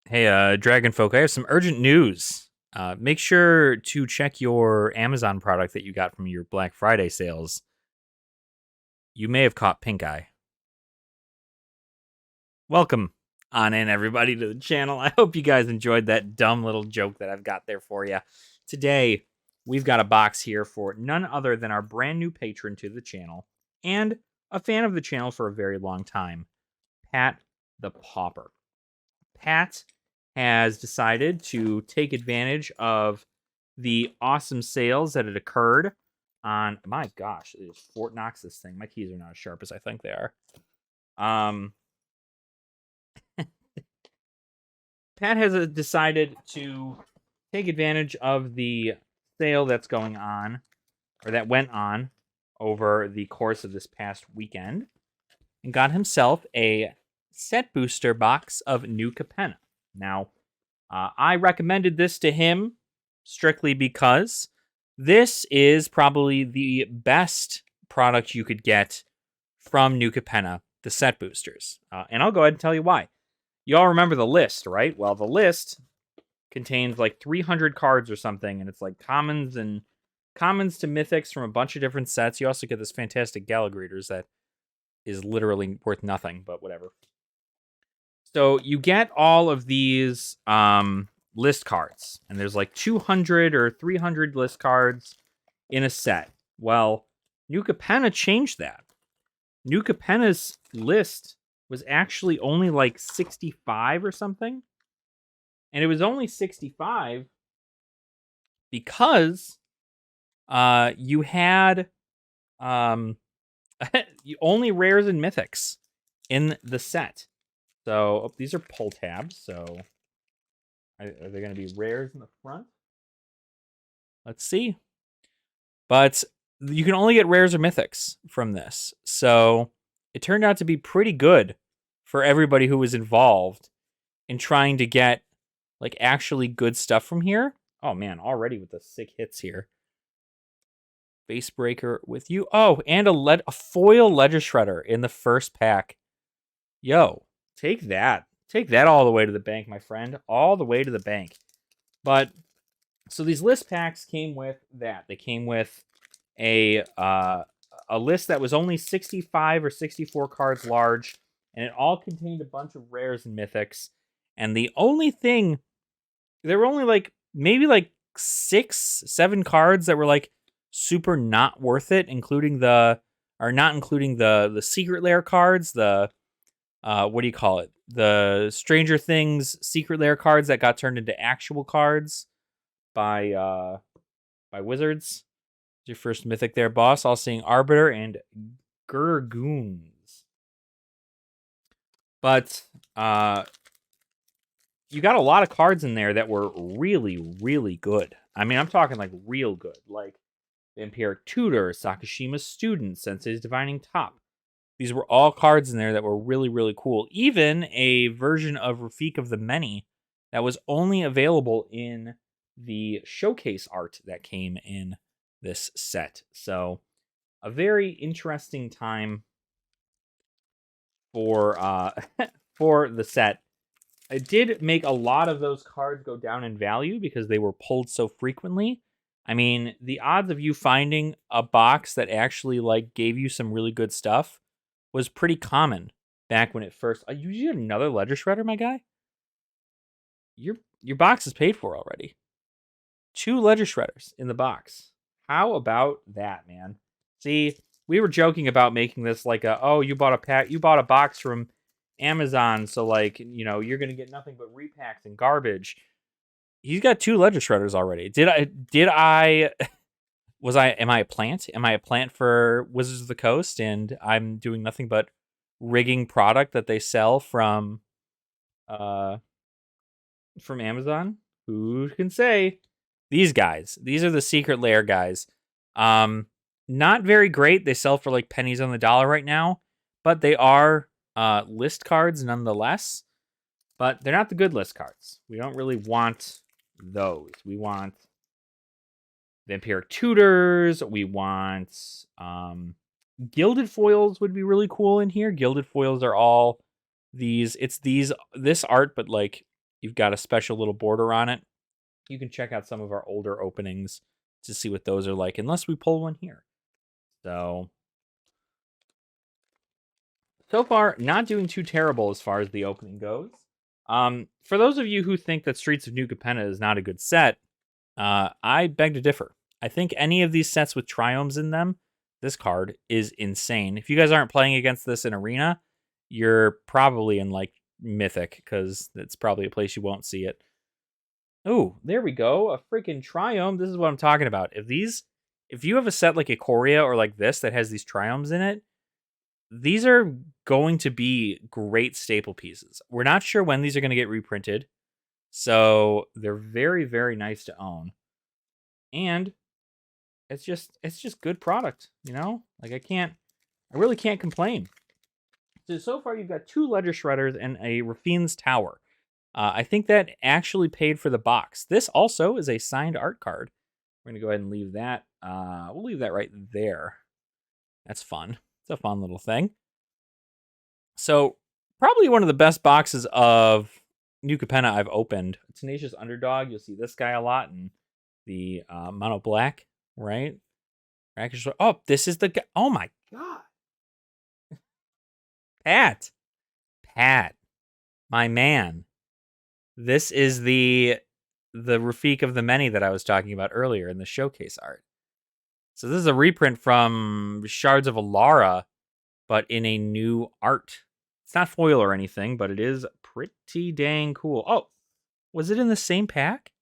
Hey, Dragon Folk, I have some urgent news. Make sure to check your Amazon product that you got from your Black Friday sales. You may have caught pink eye. Welcome on in, everybody, to the channel. I hope you guys enjoyed that dumb little joke that I've got there for you. Today, we've got a box here for none other than our brand new patron to the channel and a fan of the channel for a very long time, Pat the Pauper. Pat has decided to take advantage of the awesome sales that had occurred on, my gosh, it is Fort Knox this thing. My keys are not as sharp as I think they are. Pat has decided to take advantage of the sale that's going on, or that went on over the course of this past weekend, and got himself a set booster box of new Capenna. Now, I recommended this to him strictly because this is probably the best product you could get from New Capenna, the set boosters. And I'll go ahead and tell you why. You all remember the list, right? Well, the list contains like 300 cards or something, and it's like commons to mythics from a bunch of different sets. You also get this fantastic Gallagrators that is literally worth nothing, but whatever. So you get all of these list cards, and there's like 200 or 300 list cards in a set. Well, New Capenna changed that. New Capenna's list was actually only like 65 or something. And it was only 65 because you had only rares and mythics in the set. So these are pull tabs. So are they going to be rares in the front? Let's see. But you can only get rares or mythics from this. So it turned out to be pretty good for everybody who was involved in trying to get like actually good stuff from here. Oh man, already with the sick hits here. Base Breaker with you. Oh, and a foil Ledger Shredder in the first pack. Yo, take that. Take that all the way to the bank, my friend. All the way to the bank. But so these list packs came with that. They came with a list that was only 65 or 64 cards large, and it all contained a bunch of rares and mythics. And the only thing, there were only like maybe like 6-7 cards that were like super not worth it, including the secret lair cards, the what do you call it? The Stranger Things secret lair cards that got turned into actual cards by Wizards. Your first mythic there, boss. All seeing Arbiter and Gurgoons. But you got a lot of cards in there that were really, really good. I mean, I'm talking like real good. Like Vampiric Tutor, Sakashima's Student, Sensei's Divining Top. These were all cards in there that were really, really cool. Even a version of Rafik of the Many that was only available in the showcase art that came in this set. So a very interesting time for for the set. It did make a lot of those cards go down in value because they were pulled so frequently. I mean, the odds of you finding a box that actually like gave you some really good stuff was pretty common back when it first. You get another Ledger Shredder, my guy. Your box is paid for already. 2 Ledger Shredders in the box. How about that, man? See, we were joking about making this like you bought a box from Amazon, so like, you know, you're gonna get nothing but repacks and garbage. He's got 2 Ledger Shredders already. Am I a plant? Am I a plant for Wizards of the Coast and I'm doing nothing but rigging product that they sell from Amazon? Who can say? These guys. These are the secret lair guys. Not very great. They sell for like pennies on the dollar right now, but they are list cards nonetheless. But they're not the good list cards. We don't really want those. We want Vampiric Tutors. We want Gilded Foils would be really cool in here. Gilded Foils are all this art, but like you've got a special little border on it. You can check out some of our older openings to see what those are like, unless we pull one here. So far, not doing too terrible as far as the opening goes. For those of you who think that Streets of New Capenna is not a good set, I beg to differ. I think any of these sets with triomes in them, this card is insane. If you guys aren't playing against this in Arena, you're probably in like Mythic, because it's probably a place you won't see it. Oh, there we go. A freaking triome. This is what I'm talking about. If you have a set like Ikoria or like this that has these triomes in it, these are going to be great staple pieces. We're not sure when these are going to get reprinted, so they're very, very nice to own. And it's just good product, you know? Like I really can't complain. So far you've got 2 Ledger Shredders and a Rafine's Tower. I think that actually paid for the box. This also is a signed art card. We're going to go ahead and leave that. We'll leave that right there. That's fun. It's a fun little thing. So probably one of the best boxes of New Capenna I've opened. Tenacious Underdog. You'll see this guy a lot in the mono black, right? Oh, this is the guy. Oh my god. Pat, my man. This is the Rafik of the Many that I was talking about earlier in the showcase art. So this is a reprint from Shards of Alara, but in a new art. It's not foil or anything, but it is pretty dang cool. Oh, was it in the same pack?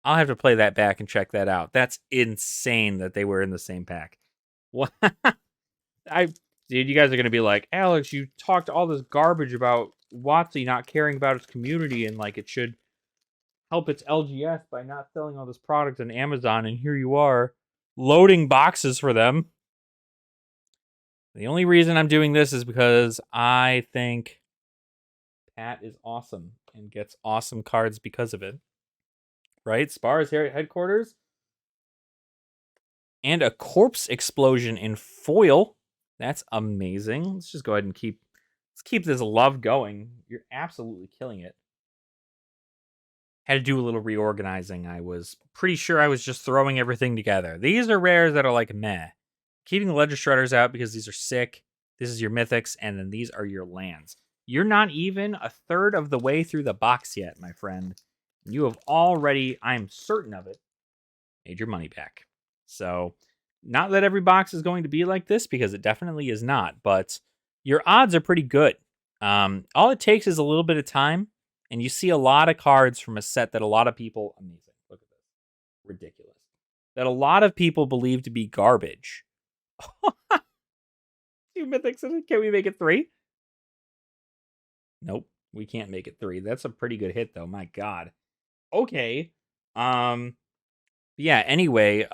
I'll have to play that back and check that out. That's insane that they were in the same pack. What? Dude, you guys are going to be like, Alex, you talked all this garbage about WotC not caring about its community and like it should help its LGS by not selling all this product on Amazon, and here you are loading boxes for them. The only reason I'm doing this is because I think Pat is awesome and gets awesome cards because of it. Right? Spar's headquarters. And a corpse explosion in foil. That's amazing. Let's just go ahead and keep this love going. You're absolutely killing it. Had to do a little reorganizing. I was pretty sure I was just throwing everything together. These are rares that are like meh. Keeping the Ledger Shredders out because these are sick. This is your mythics, and then these are your lands. You're not even a third of the way through the box yet, my friend. You have already, I'm certain of it, made your money back. So, not that every box is going to be like this, because it definitely is not, but your odds are pretty good. All it takes is a little bit of time, and you see a lot of cards from a set that a lot of people, amazing, look at this, ridiculous, that a lot of people believe to be garbage. 2 mythics, can we make it 3? Nope, we can't make it 3. That's a pretty good hit, though, my god. Okay, yeah, anyway,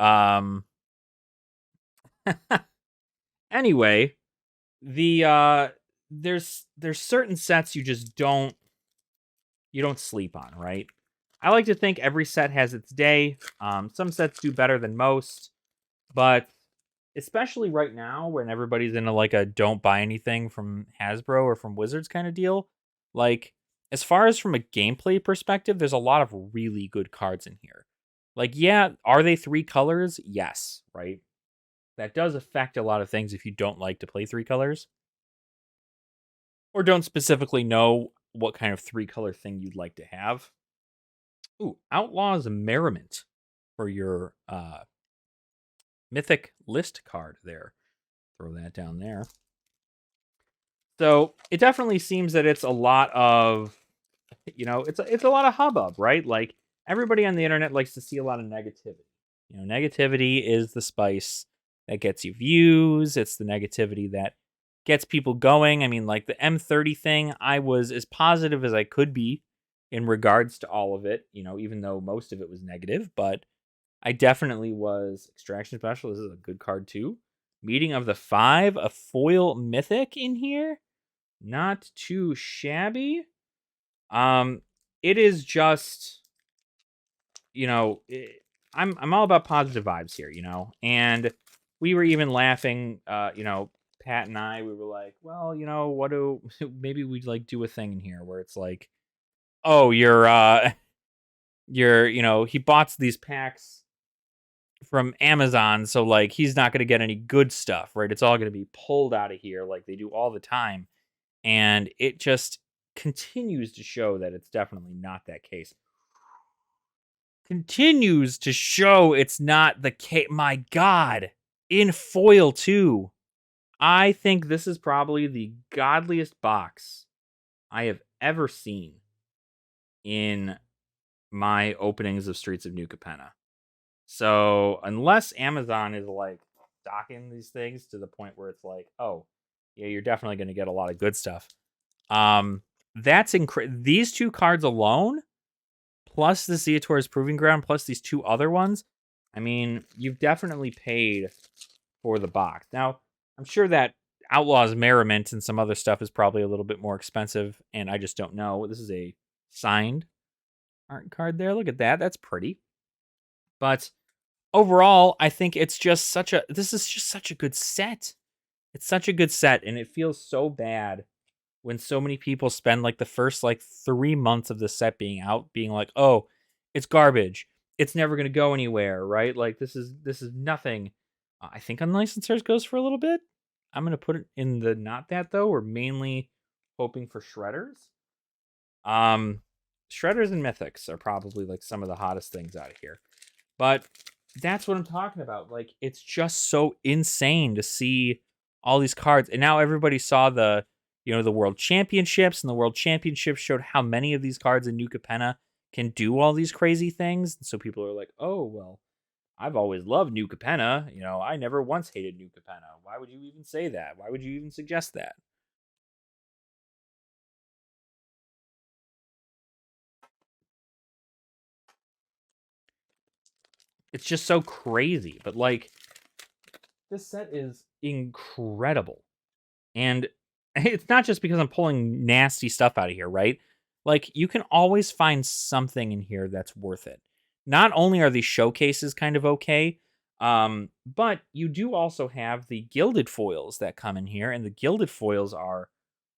anyway, there's certain sets you just don't sleep on, right? I like to think every set has its day. Some sets do better than most, but especially right now when everybody's in a don't buy anything from Hasbro or from Wizards kind of deal, like as far as from a gameplay perspective, there's a lot of really good cards in here. Like, yeah, are they 3 colors? Yes, right? That does affect a lot of things if you don't like to play 3 colors. Or don't specifically know what kind of 3-color thing you'd like to have. Ooh, Outlaw's Merriment for your Mythic list card there. Throw that down there. So it definitely seems that it's a lot of, it's a lot of hubbub, right? Like everybody on the internet likes to see a lot of negativity. Negativity is the spice that gets you views. It's the negativity that gets people going. I mean, like the M30 thing, I was as positive as I could be in regards to all of it, even though most of it was negative, but I definitely was. Extraction Special, this is a good card too. Meeting of the 5, a foil mythic in here. Not too shabby. It is just, I'm all about positive vibes here, and we were even laughing, Pat and I, we were like, well, what do maybe we'd like do a thing in here where it's like, oh, he bought these packs from Amazon, so like he's not going to get any good stuff, right? It's all going to be pulled out of here like they do all the time. And it just continues to show that it's definitely not that case. Continues to show it's not the case. My God. In foil, too. I think this is probably the godliest box I have ever seen in my openings of Streets of New Capenna. So, unless Amazon is like stocking these things to the point where it's like, oh, yeah, you're definitely going to get a lot of good stuff. That's incredible. These two cards alone, plus the Zeator's Proving Ground, plus these two other ones. I mean, you've definitely paid for the box. Now, I'm sure that Outlaw's Merriment and some other stuff is probably a little bit more expensive, and I just don't know. This is a signed art card there. Look at that. That's pretty. But overall, I think this is just such a good set. It's such a good set, and it feels so bad when so many people spend like the first like 3 months of the set being out being like, "Oh, it's garbage. It's never going to go anywhere," right? Like this is nothing. I think Unlicensed goes for a little bit. I'm going to put it in the not that though. We're mainly hoping for shredders. Shredders and mythics are probably like some of the hottest things out of here. But that's what I'm talking about. Like it's just so insane to see all these cards. And now everybody saw the World Championships, and the World Championships showed how many of these cards in New Capenna can do all these crazy things. And so people are like, "Oh, well, I've always loved New Capenna. I never once hated New Capenna. Why would you even say that? Why would you even suggest that?" It's just so crazy. But like this set is incredible. And it's not just because I'm pulling nasty stuff out of here, right? Like you can always find something in here that's worth it. Not only are these showcases kind of okay, but you do also have the gilded foils that come in here, and the gilded foils are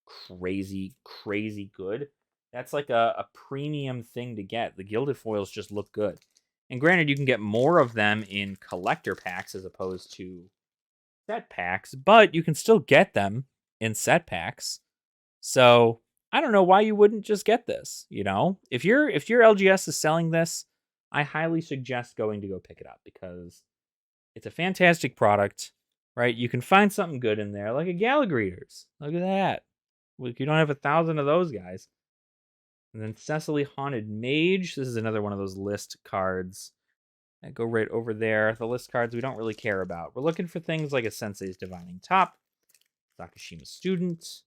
crazy, crazy good. That's like a premium thing to get. The gilded foils just look good. And granted, you can get more of them in collector packs as opposed to set packs, but you can still get them in set packs. So I don't know why you wouldn't just get this. If your LGS is selling this, I highly suggest going to go pick it up because it's a fantastic product, right? You can find something good in there, like a Gallagreeters. Look at that. Look, you don't have 1,000 of those guys. And then Cecily Haunted Mage. This is another one of those list cards that go right over there. The list cards we don't really care about. We're looking for things like a Sensei's Divining Top, Sakashima Student,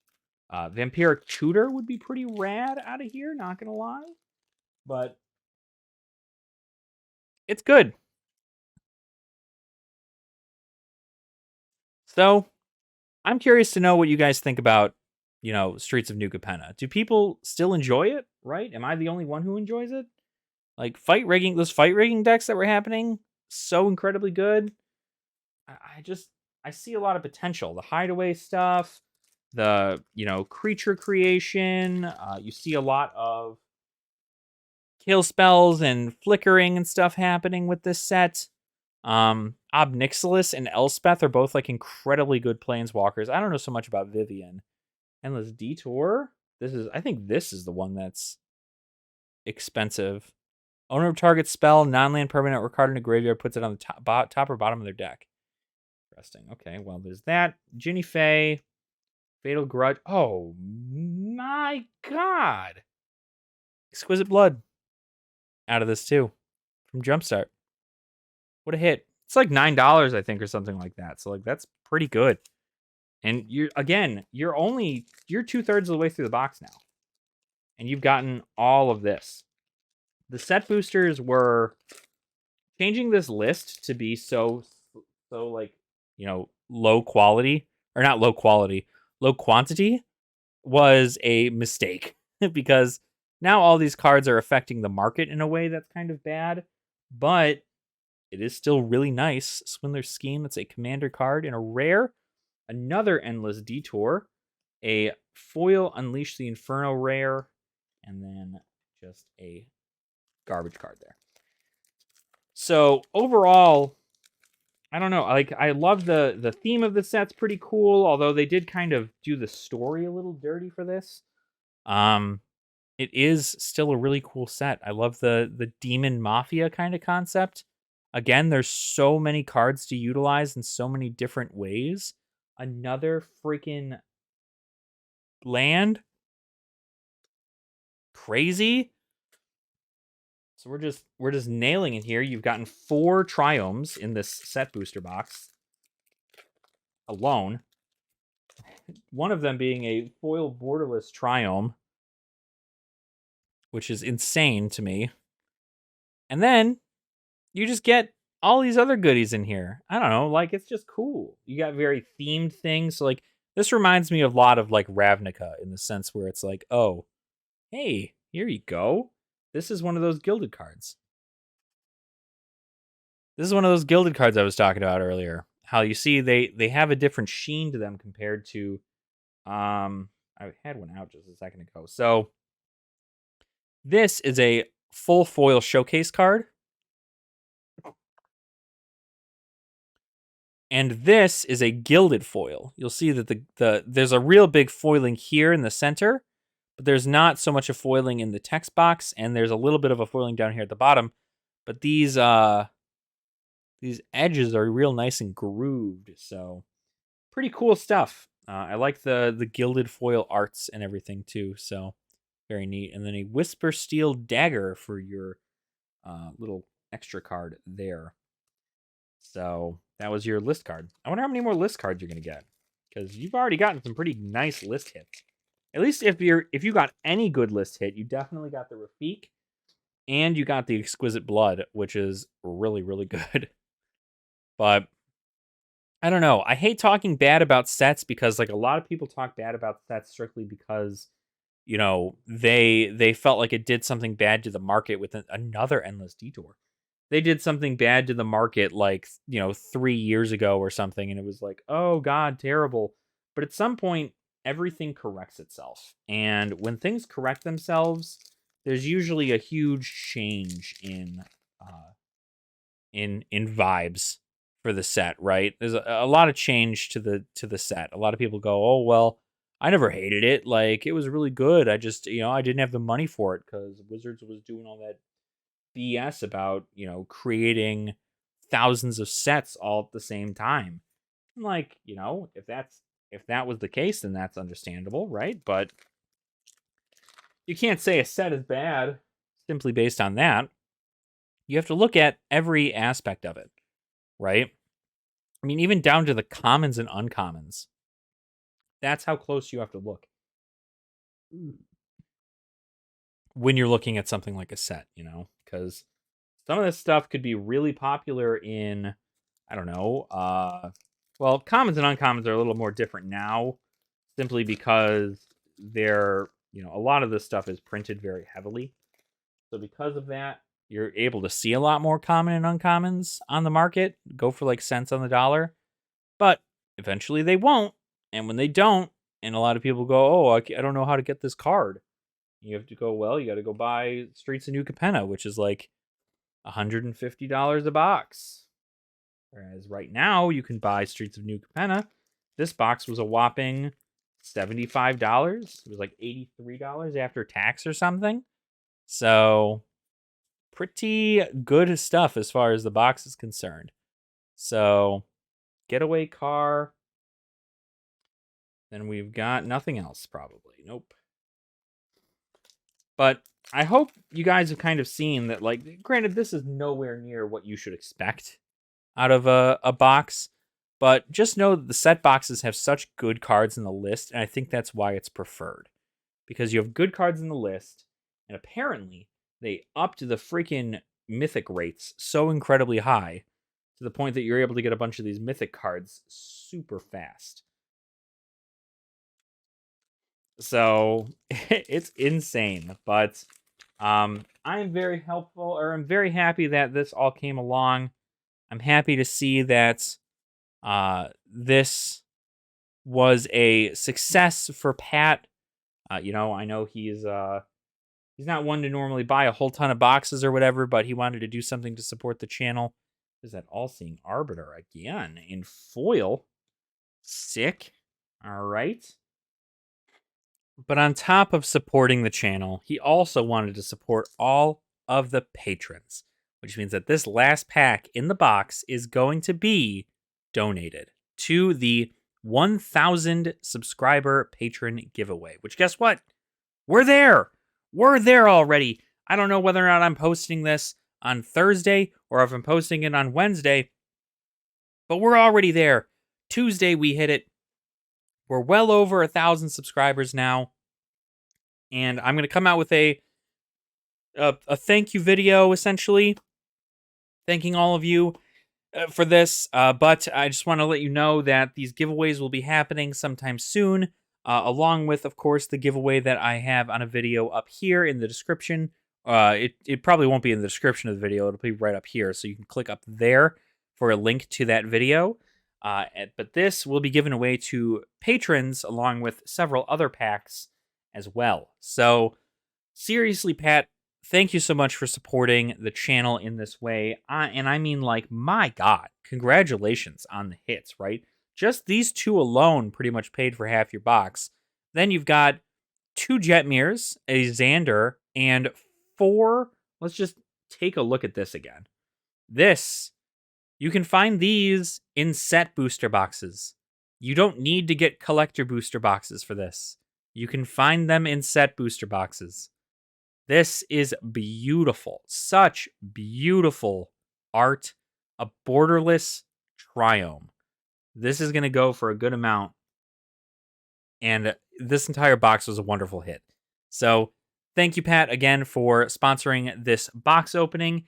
Vampiric Tutor would be pretty rad out of here, not gonna lie. But it's good. So I'm curious to know what you guys think about, Streets of New Capenna. Do people still enjoy it, right? Am I the only one who enjoys it? Like those fight rigging decks that were happening, so incredibly good. I see a lot of potential. The hideaway stuff, the creature creation. You see a lot of kill spells and flickering and stuff happening with this set. Obnixilis and Elspeth are both like incredibly good planeswalkers. I don't know so much about Vivian. Endless Detour. I think this is the one that's expensive. Owner of target spell, non-land permanent, or card in a graveyard puts it on the top or bottom of their deck. Interesting. Okay, well, there's that. Ginny Faye, Fatal Grudge. Oh my God! Exquisite Blood out of this too from Jumpstart. What a hit! It's like $9, I think, or something like that. So like that's pretty good. And you're 2/3 of the way through the box now, and you've gotten all of this. The set boosters were changing this list to be so like low quality, or not low quality, low quantity was a mistake because now all these cards are affecting the market in a way that's kind of bad, but it is still really nice. Swindler's Scheme, it's a commander card in a rare. another Endless Detour, a foil Unleash the Inferno rare, and then just a garbage card there. So overall, I don't know. Like, I love the theme of the set's pretty cool, although they did kind of do the story a little dirty for this. It is still a really cool set. I love the demon mafia kind of concept. Again, there's so many cards to utilize in so many different ways. Another freaking land. Crazy. So we're just nailing it here. You've gotten 4 triomes in this set booster box alone. One of them being a foil borderless triome, which is insane to me. And then you just get all these other goodies in here. I don't know, like, it's just cool. You got very themed things. So, like, this reminds me a lot of like Ravnica in the sense where it's like, oh, hey, here you go. This is one of those gilded cards. This is one of those gilded cards I was talking about earlier. How you see they have a different sheen to them compared to I had one out just a second ago. So this is a full foil showcase card. And this is a gilded foil. You'll see that there's a real big foiling here in the center, but there's not so much a foiling in the text box, and there's a little bit of a foiling down here at the bottom. But these edges are real nice and grooved, so pretty cool stuff. I like the gilded foil arts and everything too, so very neat. And then a Whisper Steel Dagger for your little extra card there. So that was your list card. I wonder how many more list cards you're gonna get, because you've already gotten some pretty nice list hits. At least if you got any good list hit, you definitely got the Rafik, and you got the Exquisite Blood, which is really, really good. But I don't know. I hate talking bad about sets because, like, a lot of people talk bad about sets strictly because, you know, they felt like it did something bad to the market with another Endless Detour. They did something bad to the market, like, you know, 3 years ago or something, and it was like, oh god, terrible. But at some point, everything corrects itself, and when things correct themselves, there's usually a huge change in vibes for the set, right? There's a lot of change to the set. A lot of people go, "Oh, well, I never hated it. Like, it was really good. I just, you know, I didn't have the money for it cuz Wizards was doing all that BS about, you know, creating thousands of sets all at the same time." I'm like, you know, if that was the case, then that's understandable, right? But you can't say a set is bad simply based on that. You have to look at every aspect of it, right? I mean, even down to the commons and uncommons. That's how close you have to look when you're looking at something like a set, you know? Because some of this stuff could be really popular in, I don't know, well, commons and uncommons are a little more different now, simply because they're, you know, a lot of this stuff is printed very heavily. So because of that, you're able to see a lot more common and uncommons on the market, go for like cents on the dollar. But eventually they won't. And when they don't, and a lot of people go, oh, I don't know how to get this card. You have to go, well, you got to go buy Streets of New Capenna, which is like $150 a box. Whereas right now, you can buy Streets of New Capenna. This box was a whopping $75. It was like $83 after tax or something. So pretty good stuff as far as the box is concerned. So getaway car. Then we've got nothing else, probably. Nope. But I hope you guys have kind of seen that, like, granted, this is nowhere near what you should expect out of a box. But just know that the set boxes have such good cards in the list, and I think that's why it's preferred. Because you have good cards in the list, and apparently they upped the freaking mythic rates so incredibly high to the point that you're able to get a bunch of these mythic cards super fast. So it's insane, but I'm very helpful, or I'm very happy that this all came along. I'm happy to see that this was a success for Pat. You know, I know he's not one to normally buy a whole ton of boxes or whatever, but he wanted to do something to support the channel. Is that All-Seeing Arbiter again in foil? Sick. All right. But on top of supporting the channel, he also wanted to support all of the patrons, which means that this last pack in the box is going to be donated to the 1,000 subscriber patron giveaway, which guess what? We're there. We're there already. I don't know whether or not I'm posting this on Thursday or if I'm posting it on Wednesday, but we're already there. Tuesday, we hit it. We're well over 1,000 subscribers now. And I'm going to come out with a thank you video, essentially, thanking all of you for this. But I just want to let you know that these giveaways will be happening sometime soon, along with, of course, the giveaway that I have on a video up here in the description. It probably won't be in the description of the video. It'll be right up here, so you can click up there for a link to that video. But this will be given away to patrons along with several other packs as well. So seriously, Pat, thank you so much for supporting the channel in this way. And I mean, like, my God, congratulations on the hits, right? Just these two alone pretty much paid for half your box. Then you've got 2 Jetmirs, a Xander, and 4. Let's just take a look at this again. You can find these in set booster boxes. You don't need to get collector booster boxes for this. You can find them in set booster boxes. This is beautiful. Such beautiful art. A borderless Triome. This is going to go for a good amount. And this entire box was a wonderful hit. So thank you, Pat, again for sponsoring this box opening.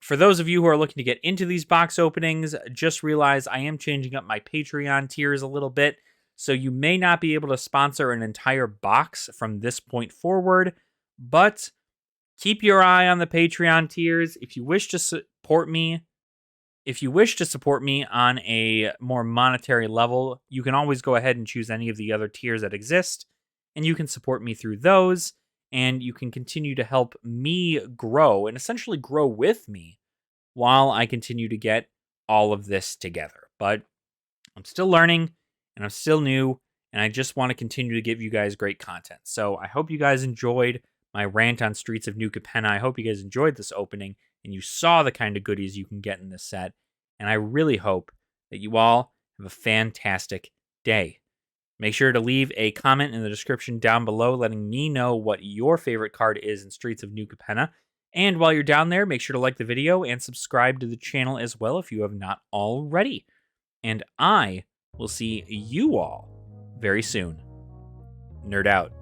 For those of you who are looking to get into these box openings, just realize I am changing up my Patreon tiers a little bit. So you may not be able to sponsor an entire box from this point forward, but keep your eye on the Patreon tiers. If you wish to support me on a more monetary level, you can always go ahead and choose any of the other tiers that exist, and you can support me through those, and you can continue to help me grow and essentially grow with me while I continue to get all of this together. But I'm still learning, and I'm still new, and I just want to continue to give you guys great content. So I hope you guys enjoyed my rant on Streets of New Capenna. I hope you guys enjoyed this opening, and you saw the kind of goodies you can get in this set. And I really hope that you all have a fantastic day. Make sure to leave a comment in the description down below letting me know what your favorite card is in Streets of New Capenna. And while you're down there, make sure to like the video and subscribe to the channel as well if you have not already. And I will see you all very soon. Nerd out.